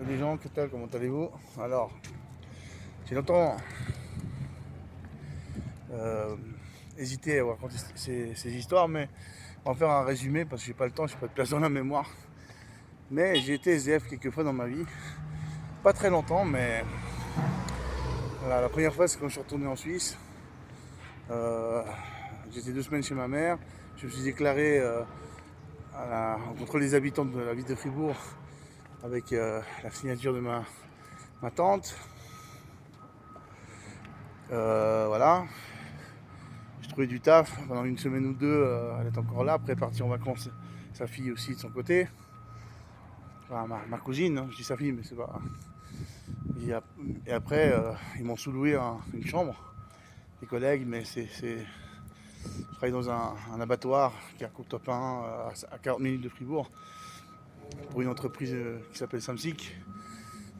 Salut les gens, que tal, comment allez-vous? Alors, j'ai longtemps euh, hésité à vous raconter ces histoires, mais on va faire un résumé parce que j'ai pas le temps, j'ai pas de place dans la mémoire. Mais j'ai été SDF quelques fois dans ma vie, pas très longtemps, mais voilà, la première fois c'est quand je suis retourné en Suisse. Euh, J'étais 2 semaines chez ma mère, je me suis déclaré contre les habitants de la ville de Fribourg avec la signature de ma tante. Voilà. J'ai trouvé du taf pendant 1 semaine ou 2, elle est encore là, après elle est partie en vacances, sa fille aussi de son côté. Enfin, ma cousine, hein, je dis sa fille, mais c'est pas. Et après, ils m'ont sous-loué une chambre, des collègues, mais je travaille dans un abattoir qui est à Courtopin, à 40 minutes de Fribourg, pour une entreprise qui s'appelle Samsic.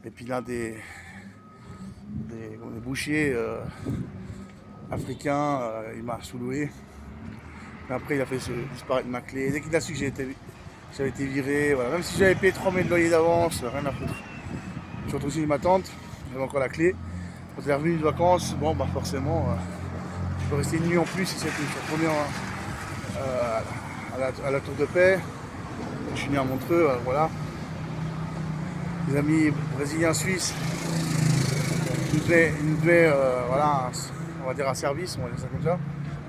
Et puis l'un des bouchers africains, il m'a sous-loué. Mais après, il a fait disparaître ma clé. Dès qu'il a su que j'avais été viré, voilà. Même si j'avais payé 3 000 de loyer d'avance, rien à foutre. Je suis retourné chez ma tante, j'avais encore la clé. Quand elle est revenue de vacances, bon, bah forcément, je peux rester une nuit en plus. Je suis retourné à la Tour de Paix. Je suis né à Montreux, voilà. Des amis brésiliens suisses, ils nous devaient, voilà, on va dire un service, on va dire ça comme ça.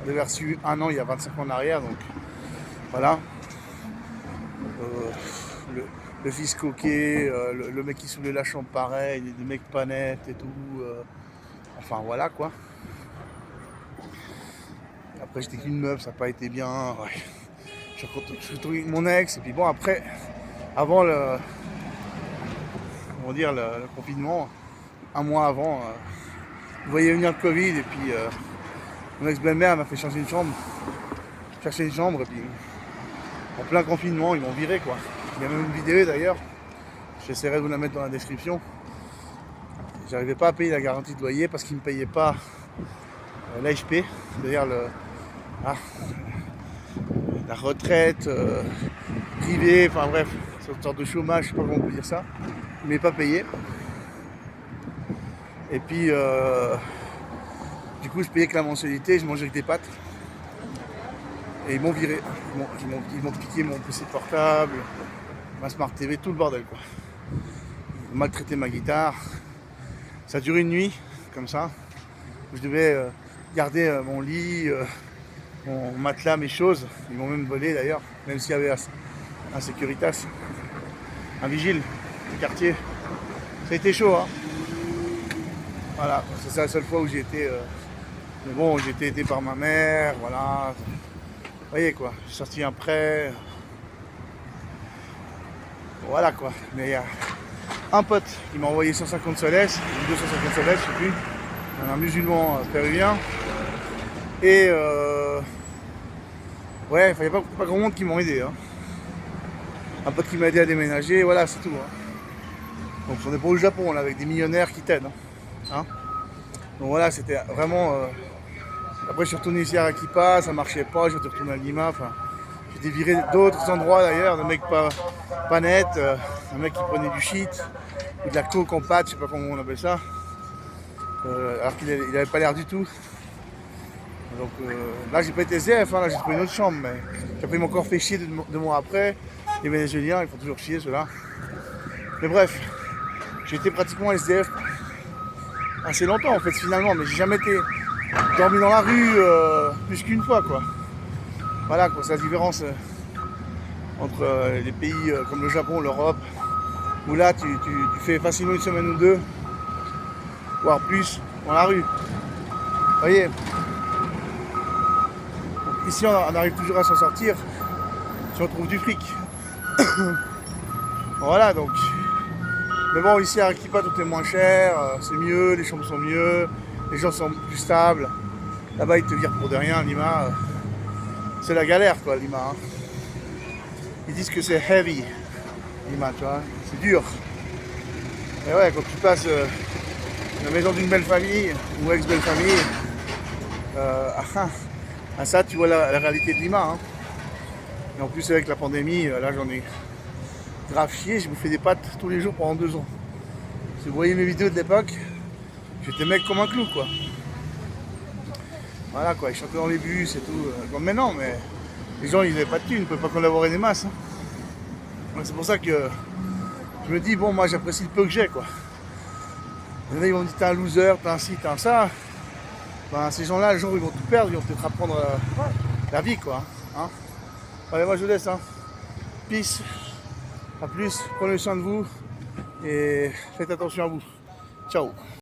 On avait reçu un an il y a 25 ans en arrière, donc voilà. Euh, le fils coquet, le mec qui soulevait la chambre pareil, des mecs pas nets et tout. Enfin voilà quoi. Après j'étais qu'une meuf, ça n'a pas été bien. Ouais. Je suis retourné avec mon ex, et puis bon après, avant on va dire le confinement, un mois avant, vous voyez venir le Covid, et puis mon ex-belle-mère m'a fait chercher une chambre, et puis en plein confinement, ils m'ont viré quoi. Il y a même une vidéo d'ailleurs, j'essaierai de vous la mettre dans la description. J'arrivais pas à payer la garantie de loyer parce qu'ils ne me payaient pas l'AFP, c'est-à-dire la retraite privée, enfin bref, c'est une sorte de chômage, je sais pas comment on peut dire ça. Ils ne m'avaient pas payé. Et puis, du coup, je payais que la mensualité, je mangeais que des pâtes. Et ils m'ont viré. Ils m'ont piqué mon PC portable, ma Smart TV, tout le bordel quoi. Ils ont maltraité ma guitare. Ça a duré une nuit, comme ça, où je devais garder mon lit, mon matelas, mes choses. Ils m'ont même volé d'ailleurs, même s'il y avait un Securitas, un vigile du quartier. Ça a été chaud, hein. Voilà, c'est la seule fois où j'ai été. Mais bon, j'ai été aidé par ma mère, voilà. Vous voyez quoi, j'ai sorti un prêt. Voilà quoi. Mais il y a un pote qui m'a envoyé 150 soles, ou 250 soles, je sais plus. Un musulman péruvien. Et ouais, il n'y a pas grand monde qui m'ont aidé. Hein. Un pote qui m'a aidé à déménager, voilà, c'est tout. Hein. Donc on est pas au Japon là, avec des millionnaires qui t'aident. Hein. Donc voilà, c'était vraiment. Après je suis retourné ici à Arequipa, ça marchait pas, je suis retourné à Lima. Enfin, j'ai été viré d'autres endroits d'ailleurs, de mecs pas nets, un mec qui prenait du shit, ou de la coke en pâte, je sais pas comment on appelle ça. Alors qu'il avait pas l'air du tout. Donc là j'ai pas été SDF, hein, là j'ai trouvé une autre chambre, mais après ils m'ont encore fait chier 2 mois après. Les Vénézuéliens, ils font toujours chier ceux-là. Mais bref, j'ai été pratiquement SDF assez longtemps en fait finalement, mais j'ai jamais été dormi dans la rue plus qu'une fois quoi. Voilà quoi, c'est la différence entre les pays comme le Japon, l'Europe, où là tu fais facilement 1 semaine ou 2, voire plus, dans la rue. Vous voyez, ici on arrive toujours à s'en sortir si on trouve du fric. Voilà donc. Mais bon, ici à Arequipa tout est moins cher, c'est mieux, les chambres sont mieux, les gens sont plus stables. Là-bas ils te virent pour de rien, Lima. C'est la galère quoi, Lima. Hein. Ils disent que c'est heavy, Lima, tu vois, c'est dur. Et ouais, quand tu passes la maison d'une belle famille ou ex-belle famille, à ça tu vois la réalité de Lima. Hein. Et en plus avec la pandémie, là j'en ai grave chier, je me fais des pâtes tous les jours pendant 2 ans. Si vous voyez mes vidéos de l'époque, j'étais mec comme un clou, quoi. Voilà, quoi, ils chantaient dans les bus et tout. Comme maintenant, mais les gens, ils n'avaient pas de thunes, ils ne pouvaient pas collaborer des masses. Hein. C'est pour ça que je me dis, bon, moi, j'apprécie le peu que j'ai, quoi. Il y en a, ils vont me dire, t'es un loser, t'es un ci, t'es un ça. Ben, ces gens-là, le jour où ils vont tout perdre, ils vont peut-être apprendre la vie, quoi. Hein. Allez, moi, je vous laisse, hein. Peace. À plus. Prenez soin de vous. Et faites attention à vous. Ciao.